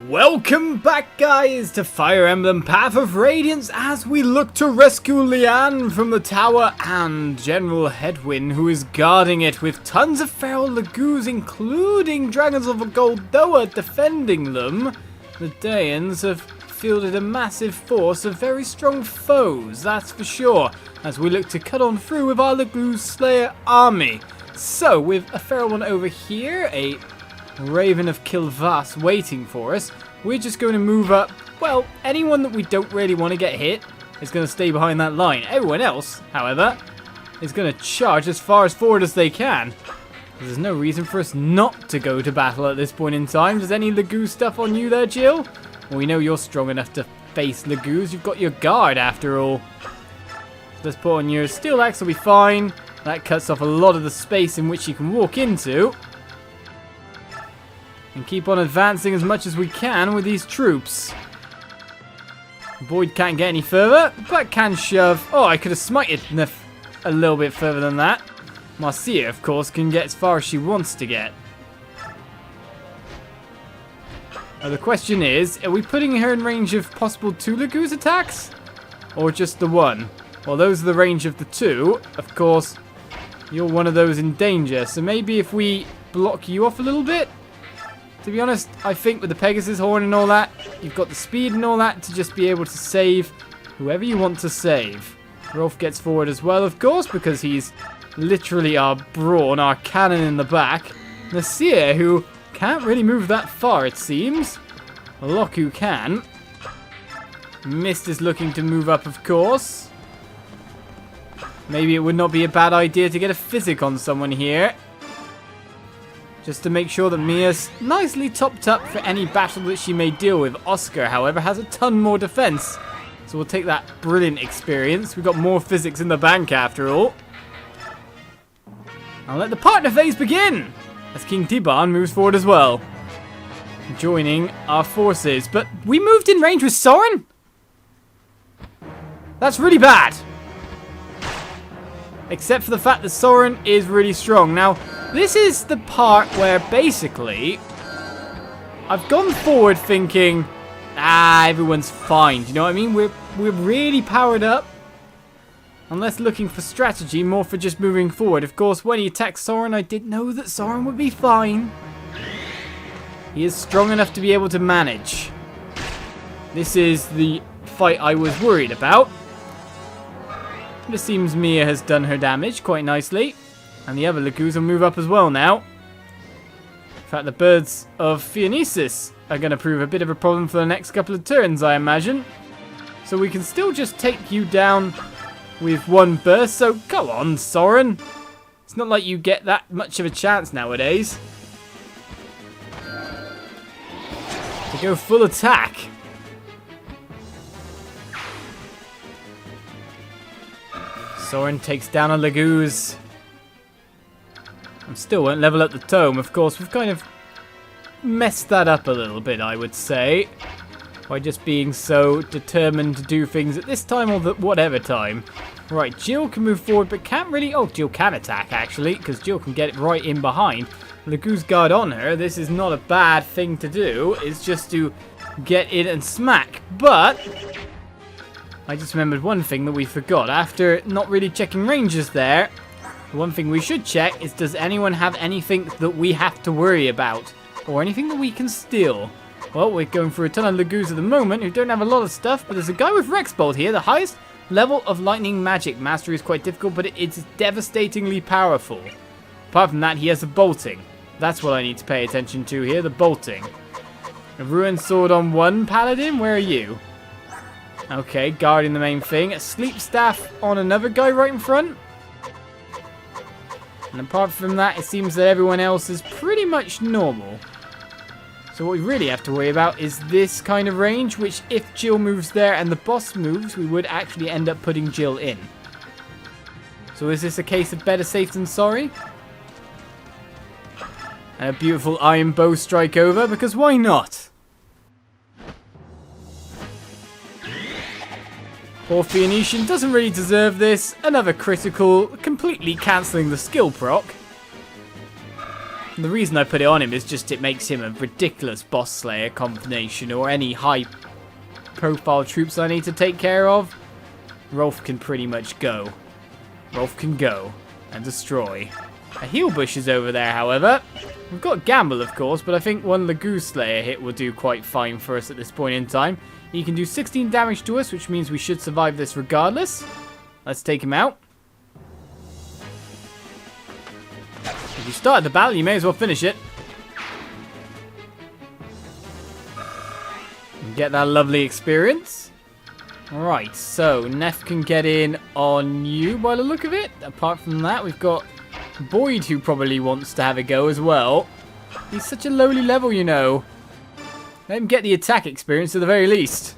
Welcome back, guys, to Fire Emblem Path of Radiance as we look to rescue Leanne from the tower and General Headwind, who is guarding it with tons of feral Laguz, including Dragons of Goldoa defending them. The Daeins have fielded a massive force of very strong foes, that's for sure, as we look to cut on through with our Laguz Slayer army. So, with a feral one over here, a Raven of Kilvas waiting for us, we're just going to move up. Well, anyone that we don't really want to get hit is going to stay behind that line. Everyone else, however, is going to charge as far as forward as they can. There's no reason for us not to go to battle at this point in time. Does any Laguz stuff on you there, Jill? Well, we know you're strong enough to face Laguz. You've got your guard after all. So let's put on your steel axe, will be fine. That cuts off a lot of the space in which you can walk into. And keep on advancing as much as we can with these troops. Boyd can't get any further, but can shove. Oh, I could have smited a little bit further than that. Marcia, of course, can get as far as she wants to get. Now, the question is, are we putting her in range of possible 2 Laguz attacks? Or just the 1? Well, those are the range of the 2. Of course, you're one of those in danger. So maybe if we block you off a little bit? To be honest, I think with the Pegasus horn and all that, you've got the speed and all that to just be able to save whoever you want to save. Rolf gets forward as well, of course, because he's literally our brawn, our cannon in the back. Nasir, who can't really move that far, it seems. Loku can. Mist is looking to move up, of course. Maybe it would not be a bad idea to get a physic on someone here. Just to make sure that Mia's nicely topped up for any battle that she may deal with. Oscar, however, has a ton more defense. So we'll take that brilliant experience. We've got more physics in the bank after all. I'll let the partner phase begin! As King Tiban moves forward as well. Joining our forces. But we moved in range with Soren? That's really bad. Except for the fact that Soren is really strong. Now, this is the part where basically I've gone forward thinking, everyone's fine. Do you know what I mean? We're really powered up. Unless looking for strategy, more for just moving forward. Of course, when he attacked Soren, I did know that Soren would be fine. He is strong enough to be able to manage. This is the fight I was worried about. But it seems Mia has done her damage quite nicely. And the other Laguz will move up as well now. In fact, the birds of Phoenicis are going to prove a bit of a problem for the next couple of turns, I imagine. So we can still just take you down with one burst. So go on, Soren. It's not like you get that much of a chance nowadays. To go full attack. Soren takes down a Laguz. And still won't level up the tome. Of course, we've kind of messed that up a little bit, I would say. By just being so determined to do things at this time or whatever time. Right, Jill can move forward, but can't really... Oh, Jill can attack, actually, because Jill can get it right in behind. Laguz guard on her. This is not a bad thing to do. It's just to get in and smack. But I just remembered one thing that we forgot. After not really checking ranges there, the one thing we should check is, does anyone have anything that we have to worry about? Or anything that we can steal? Well, we're going through a ton of Laguz at the moment who don't have a lot of stuff, but there's a guy with Rexbolt here. The highest level of lightning magic mastery is quite difficult, but it's devastatingly powerful. Apart from that, he has a bolting. That's what I need to pay attention to here, the bolting. A ruined sword on one paladin? Where are you? Okay, guarding the main thing. A sleep staff on another guy right in front. And apart from that, it seems that everyone else is pretty much normal. So what we really have to worry about is this kind of range, which if Jill moves there and the boss moves, we would actually end up putting Jill in. So is this a case of better safe than sorry? And a beautiful iron bow strike over, because why not? Poor Phoenician doesn't really deserve this. Another critical, completely cancelling the skill proc. The reason I put it on him is just it makes him a ridiculous boss slayer combination, or any high profile troops I need to take care of. Rolf can pretty much go. Rolf can go and destroy. A heal bush is over there, however. We've got Gamble, of course, but I think one Laguz Slayer hit will do quite fine for us at this point in time. He can do 16 damage to us, which means we should survive this regardless. Let's take him out. If you started the battle, you may as well finish it. And get that lovely experience. Alright, so Neff can get in on you by the look of it. Apart from that, we've got Boyd, who probably wants to have a go as well. He's such a lowly level, you know. Let him get the attack experience at the very least.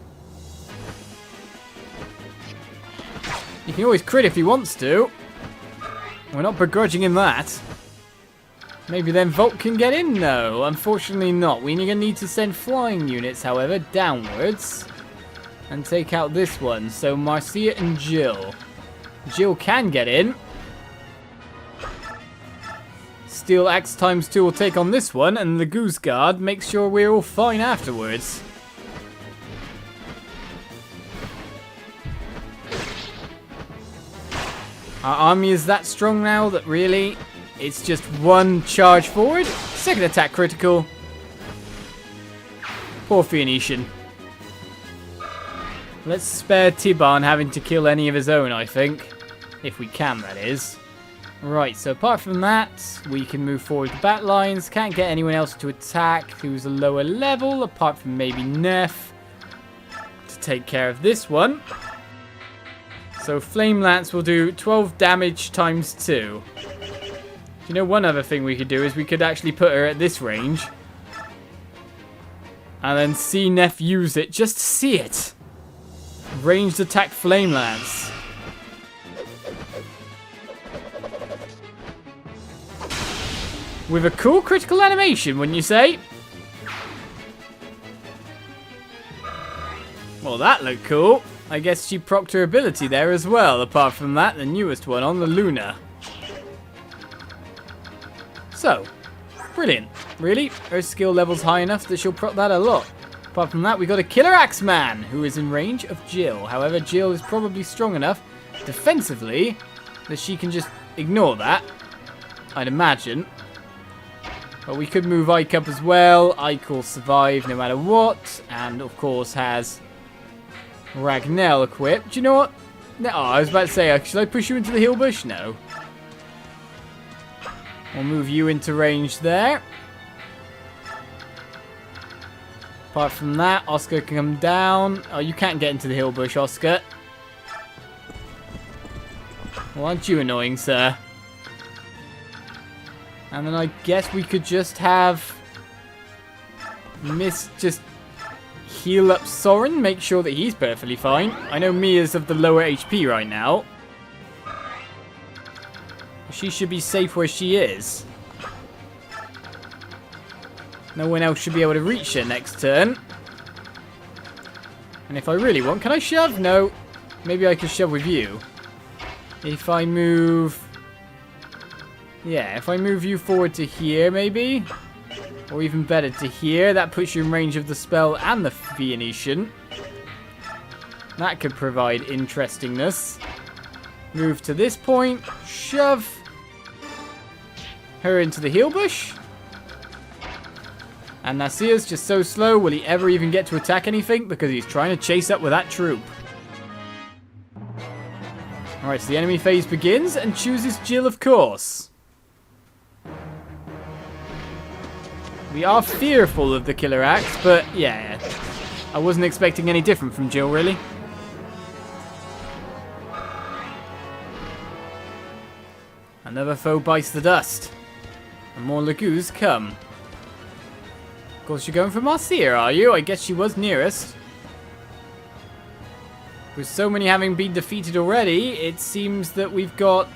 He can always crit if he wants to. We're not begrudging him that. Maybe then Volt can get in? No, unfortunately not. We're going to need to send flying units, however, downwards. And take out this one. So Marcia and Jill. Jill can get in. Steel Axe ×2 will take on this one. And the Goose Guard makes sure we're all fine afterwards. Our army is that strong now that really it's just one charge forward. Second attack critical. Poor Phoenician. Let's spare Tiban having to kill any of his own, I think. If we can, that is. Right, so apart from that, we can move forward to bat lines. Can't get anyone else to attack who's a lower level, apart from maybe Neff, to take care of this one. So Flame Lance will do 12 damage ×2. You know, one other thing we could do is we could actually put her at this range. And then see Neff use it, just to see it. Ranged attack Flame Lance. With a cool critical animation, wouldn't you say? Well, that looked cool. I guess she procced her ability there as well, apart from that, the newest one on the Luna. So, brilliant. Really? Her skill level's high enough that she'll proc that a lot. Apart from that, we got a Killer Axeman, who is in range of Jill. However, Jill is probably strong enough defensively that she can just ignore that, I'd imagine. But we could move Ike up as well. Ike will survive no matter what, and of course has Ragnell equipped. Do you know what? No, I was about to say, should I push you into the heal bush? No. We'll move you into range there. Apart from that, Oscar can come down. Oh, you can't get into the heal bush, Oscar. Well, aren't you annoying, sir? And then I guess we could just have Miss just heal up Soren, make sure that he's perfectly fine. I know Mia's of the lower HP right now. She should be safe where she is. No one else should be able to reach her next turn. And if I really want, can I shove? No. Maybe I can shove with you. If I move... Yeah, if I move you forward to here, maybe? Or even better, to here. That puts you in range of the spell and the Phoenician. That could provide interestingness. Move to this point. Shove her into the heal bush. And Nasir's just so slow. Will he ever even get to attack anything? Because he's trying to chase up with that troop. Alright, so the enemy phase begins and chooses Jill, of course. We are fearful of the Killer Axe, but yeah, I wasn't expecting any different from Jill, really. Another foe bites the dust. And more Laguz come. Of course, you're going for Marcia, are you? I guess she was nearest. With so many having been defeated already, it seems that we've got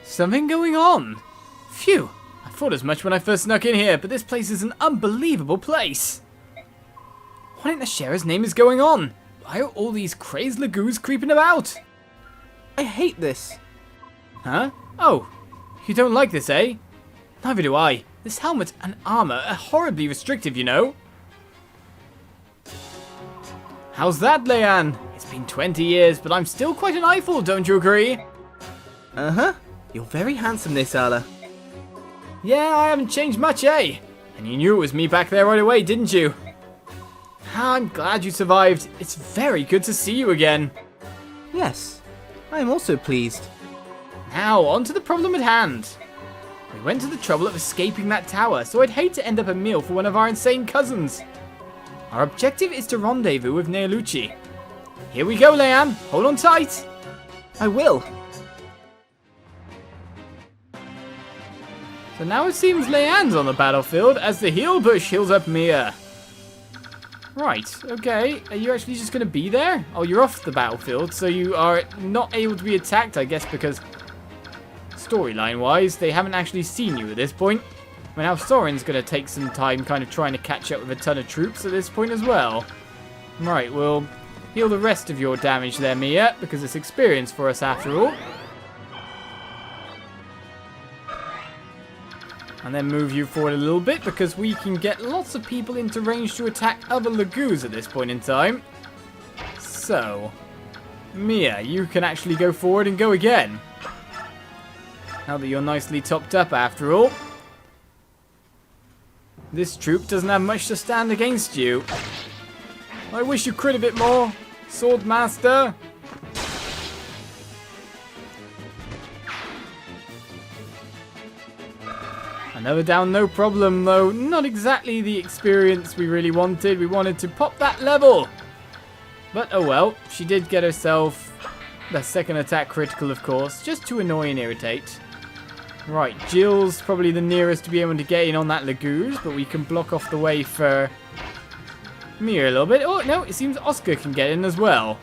something going on. Phew. I thought as much when I first snuck in here, but this place is an unbelievable place. What in the Sheriff's name is going on? Why are all these crazed Laguz creeping about? I hate this. Huh? Oh, you don't like this, eh? Neither do I. This helmet and armor are horribly restrictive, you know. How's that, Leanne? It's been 20 years, but I'm still quite an eyeful, don't you agree? Uh-huh. You're very handsome, Nisala. Yeah, I haven't changed much, eh? And you knew it was me back there right away, didn't you? I'm glad you survived. It's very good to see you again. Yes, I am also pleased. Now, on to the problem at hand. We went to the trouble of escaping that tower, so I'd hate to end up a meal for one of our insane cousins. Our objective is to rendezvous with Neolucci. Here we go, Leanne. Hold on tight. I will. So now it seems Leanne's on the battlefield as the heal bush heals up Mia. Right, okay. Are you actually just going to be there? Oh, you're off the battlefield, so you are not able to be attacked, I guess, because storyline-wise, they haven't actually seen you at this point. I mean, now Soren's going to take some time kind of trying to catch up with a ton of troops at this point as well. Right, we'll heal the rest of your damage there, Mia, because it's experience for us after all. And then move you forward a little bit because we can get lots of people into range to attack other Laguz at this point in time. So, Mia, you can actually go forward and go again. Now that you're nicely topped up after all. This troop doesn't have much to stand against you. I wish you crit a bit more, Swordmaster. Another down, no problem, though. Not exactly the experience we really wanted. We wanted to pop that level. But oh well, she did get herself the second attack critical, of course, just to annoy and irritate. Right, Jill's probably the nearest to be able to get in on that Laguz, but we can block off the way for Mia a little bit. Oh, no, it seems Oscar can get in as well.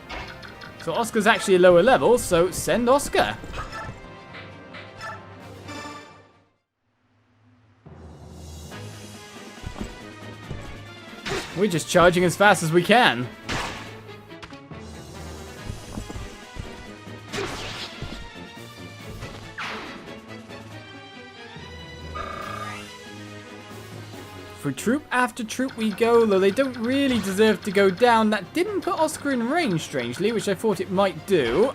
So Oscar's actually a lower level, so send Oscar. We're just charging as fast as we can. For troop after troop we go, though they don't really deserve to go down. That didn't put Oscar in range, strangely, which I thought it might do.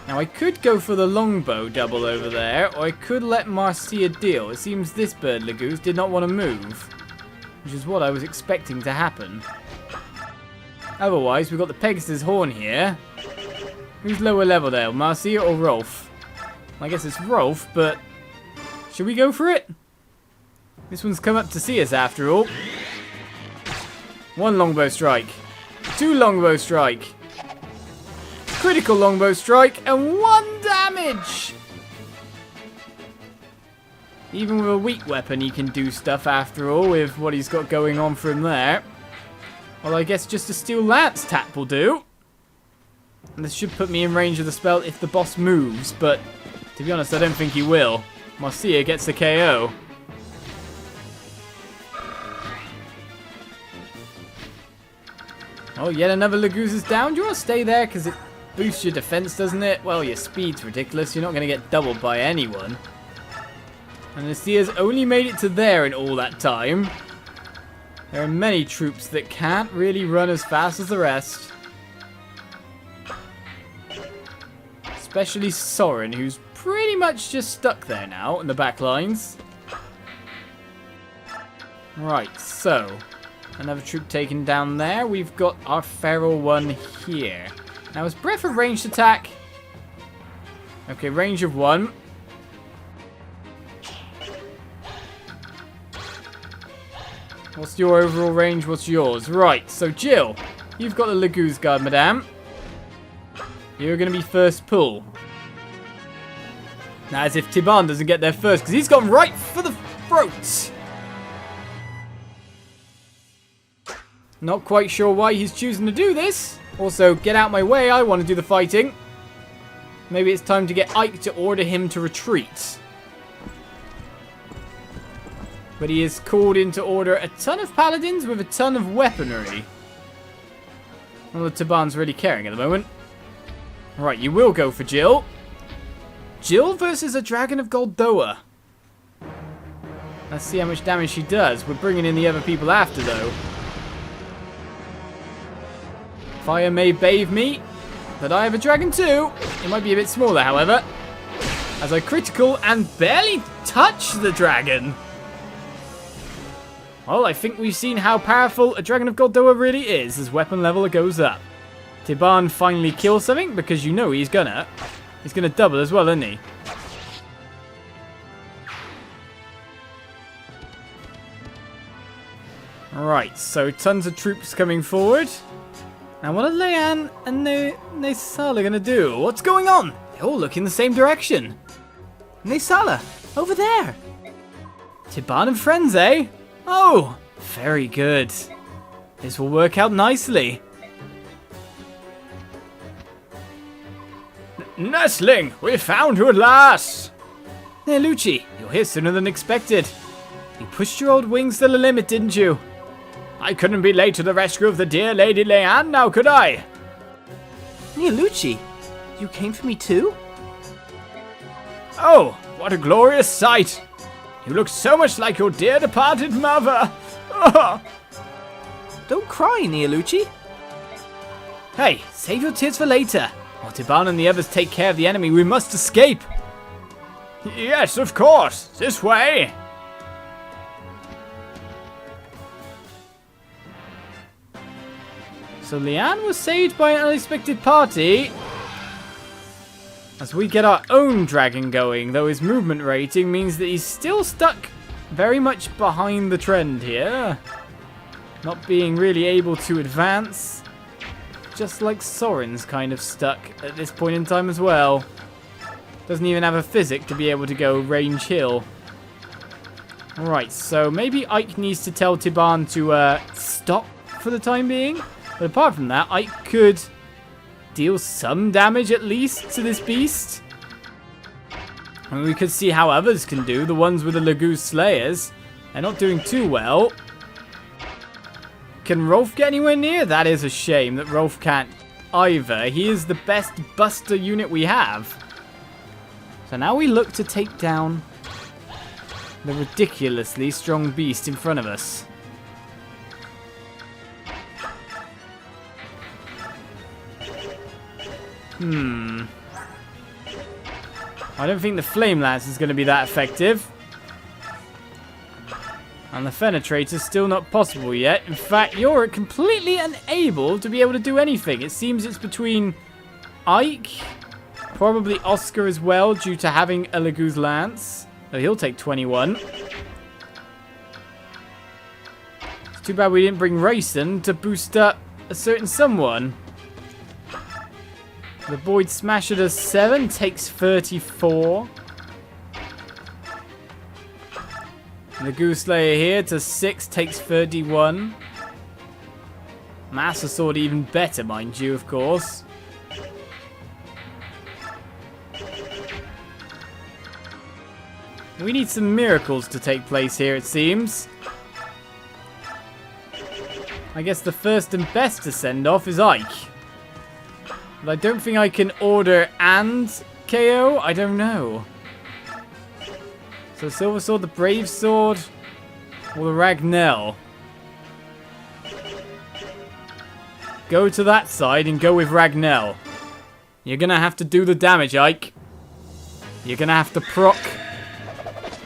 Now I could go for the longbow double over there, or I could let Marcia deal. It seems this bird Laguz did not want to move, which is what I was expecting to happen. Otherwise, we've got the Pegasus Horn here. Who's lower level there, Marcia or Rolf? I guess it's Rolf, but should we go for it? This one's come up to see us after all. One longbow strike. Two longbow strike. Critical longbow strike and 1 damage! Even with a weak weapon he can do stuff after all with what he's got going on for him there. Well, I guess just a steel lance tap will do. And this should put me in range of the spell if the boss moves, but to be honest I don't think he will. Marcia gets the KO. Oh, yet another Laguz is down. Do you want to stay there? Because it boosts your defense, doesn't it? Well, your speed's ridiculous. You're not going to get doubled by anyone. And Lucia's only made it to there in all that time. There are many troops that can't really run as fast as the rest. Especially Soren, who's pretty much just stuck there now in the back lines. Right, so another troop taken down there. We've got our feral one here. Now, is Breath of ranged attack? Okay, range of 1. What's your overall range? What's yours? Right, so Jill, you've got the Laguz guard, madame. You're going to be first pull. Now, as if Tiban doesn't get there first, because he's gone right for the throat. Not quite sure why he's choosing to do this. Also, get out my way, I want to do the fighting. Maybe it's time to get Ike to order him to retreat. But he is called in to order a ton of paladins with a ton of weaponry. Well, the Tiban's really caring at the moment. Right, you will go for Jill. Jill versus a Dragon of Goldoa. Let's see how much damage she does. We're bringing in the other people after, though. Fire may bathe me, but I have a dragon too. It might be a bit smaller, however. As I critical and barely touch the dragon. Well, I think we've seen how powerful a Dragon of Goldoa really is as weapon level goes up. Daein finally kills something because you know he's gonna. He's gonna double as well, isn't he? Right, so tons of troops coming forward. And what are Leanne and Nesala gonna do? What's going on? They all look in the same direction. Nesala, over there. Daein and friends, eh? Oh, very good. This will work out nicely. Nestling, we found you at last. Hey, Lucci, you're here sooner than expected. You pushed your old wings to the limit, didn't you? I couldn't be late to the rescue of the dear Lady Leanne now, could I? Lucci, you came for me too? Oh, what a glorious sight. You look so much like your dear departed mother. Don't cry, Lucci. Hey, save your tears for later. While Daein and the others take care of the enemy, we must escape. Yes, of course. This way. So Leanne was saved by an unexpected party. As we get our own dragon going, though his movement rating means that he's still stuck very much behind the trend here. Not being really able to advance. Just like Soren's kind of stuck at this point in time as well. Doesn't even have a physic to be able to go range hill. Alright, so maybe Ike needs to tell Daein to stop for the time being. But apart from that, Ike could deal some damage at least to this beast. And we could see how others can do. The ones with the Laguz Slayers. They're not doing too well. Can Rolf get anywhere near? That is a shame that Rolf can't either. He is the best buster unit we have. So now we look to take down the ridiculously strong beast in front of us. I don't think the Flame Lance is going to be that effective. And the Penetrator's still not possible yet. In fact, you're completely unable to be able to do anything. It seems it's between Ike, probably Oscar as well, due to having a Laguz Lance. Oh, he'll take 21. It's too bad we didn't bring Rayson to boost up a certain someone. The Void Smasher does 7, takes 34. The Goose Slayer here to 6, takes 31. Master Sword even better, mind you, of course. We need some miracles to take place here, it seems. I guess the first and best to send off is Ike. But I don't think I can order and KO. I don't know. So Silver Sword, the Brave Sword, or the Ragnell. Go to that side and go with Ragnell. You're going to have to do the damage, Ike. You're going to have to proc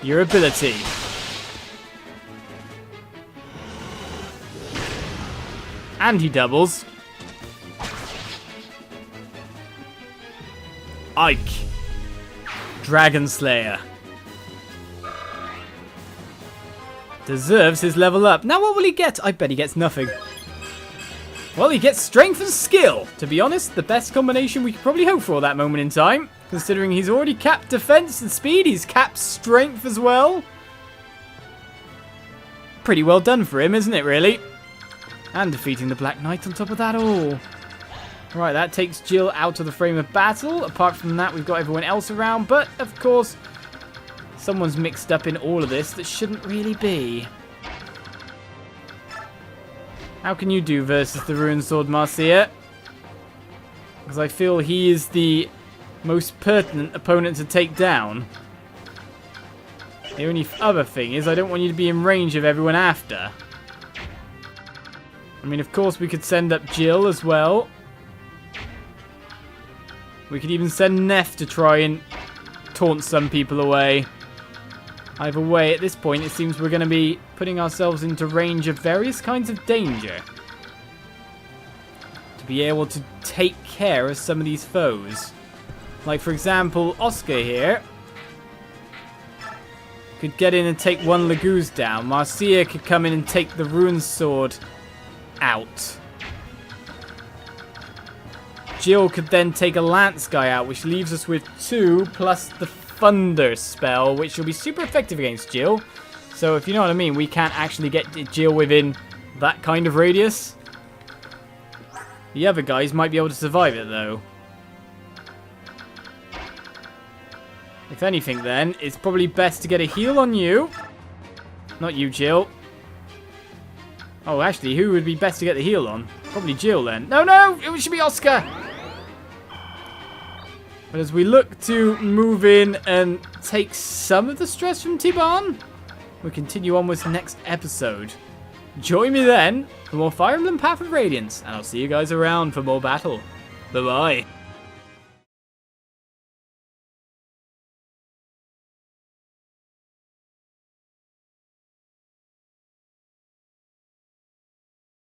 your ability. And he doubles. Ike. Dragon Slayer. Deserves his level up. Now what will he get? I bet he gets nothing. Well, he gets strength and skill. To be honest, the best combination we could probably hope for at that moment in time. Considering he's already capped defense and speed, he's capped strength as well. Pretty well done for him, isn't it, really? And defeating the Black Knight on top of that all. Right, that takes Jill out of the frame of battle. Apart from that, we've got everyone else around. But, of course, someone's mixed up in all of this that shouldn't really be. How can you do versus the Ruined Sword Marcia? Because I feel he is the most pertinent opponent to take down. The only other thing is I don't want you to be in range of everyone after. I mean, of course, we could send up Jill as well. We could even send Neff to try and taunt some people away. Either way, at this point, it seems we're going to be putting ourselves into range of various kinds of danger. To be able to take care of some of these foes. Like, for example, Oscar here could get in and take one Laguz down. Marcia could come in and take the Ruin Sword out. Jill could then take a Lance guy out, which leaves us with 2 plus the Thunder spell, which will be super effective against Jill. So if you know what I mean, we can't actually get Jill within that kind of radius. The other guys might be able to survive it, though. If anything, then, it's probably best to get a heal on you. Not you, Jill. Oh, actually, who would be best to get the heal on? Probably Jill, then. No, no! It should be Oscar! But as we look to move in and take some of the stress from Tiban, we'll continue on with the next episode. Join me then for more Fire Emblem Path of Radiance, and I'll see you guys around for more battle. Bye-bye.